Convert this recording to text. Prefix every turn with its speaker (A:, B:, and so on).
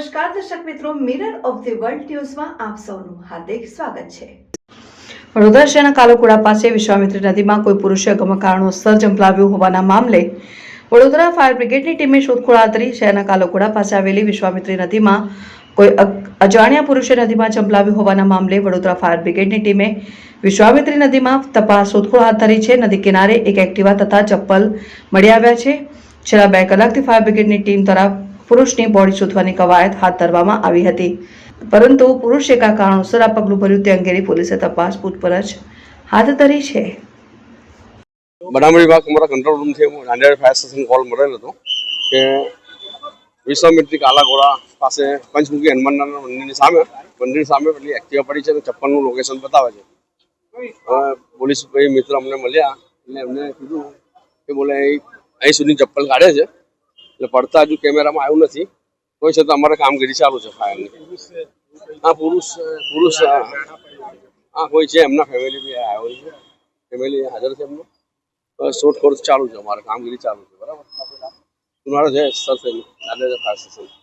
A: નમસ્કાર દર્શક મિત્રો, મિરર ઓફ ધી વર્લ્ડ ન્યૂઝમાં આપ સૌનું હાર્દિક સ્વાગત છે। વડોદરા શહેરના કાલોકુડા પાસે વિશ્વામિત્રી નદીમાં કોઈ પુરુષે અગમ્ય કારણોસર ઝંપલાવ્યું હોવાના મામલે વડોદરા ફાયર બ્રિગેડની ટીમે શોધખોળ હાથ ધરી। શહેરના કાલોકુડા પાસે આવેલી વિશ્વામિત્રી નદીમાં કોઈ અજાણ્યા પુરુષે નદીમાં ઝંપલાવ્યું હોવાના મામલે વડોદરા ફાયર બ્રિગેડની ટીમે વિશ્વામિત્રી નદીમાં તપાસ શોધખોળ હાથ ધરી છે। નદી કિનારે એક એક્ટિવા તથા ચપ્પલ મળી આવ્યા છે। છેલ્લા 2 કલાકથી ફાયર બ્રિગેડની ટીમ દ્વારા પુરુષની બોડી શોધવાની કવાયત હાથ ધરવામાં આવી હતી, પરંતુ પુરુષે કયા કારણોસર આ પગલું ભર્યું તે અંગેની પોલીસે તપાસ પૂછપરછ હાથ ધરી છે।
B: બનાવડી વિભાગ અમારા કંટ્રોલ રૂમ થી નાંદેડ ફાયર સ્ટેશન કોલ મળેલો હતો કે વિશ્વામિત્રી કાલાઘોડા પાસે પંચમુખી હનુમાનના મંદિરની સામે પેલી એક્ટિવા પડી છે અને ચપ્પલનું લોકેશન બતાવે છે। પોલીસ ભાઈ મિત્ર અમને મળ્યા એટલે એમને કીધું કે બોલે અહીં સુધી ચપ્પલ કાઢે છે, એટલે પડતા હજુ કેમેરામાં આવ્યું નથી, કોઈ છે તો અમારે કામગીરી ચાલુ છે ફાયરની। હા, પુરુષ હા કોઈ છે, એમના ફેમિલી બી આવ્યો છે, ફેમિલી હાજર છે, એમનો શોધખોળ ચાલુ છે, અમારે કામગીરી ચાલુ છે, બરાબર। તમારો છે સર ફાયર સ્ટેશન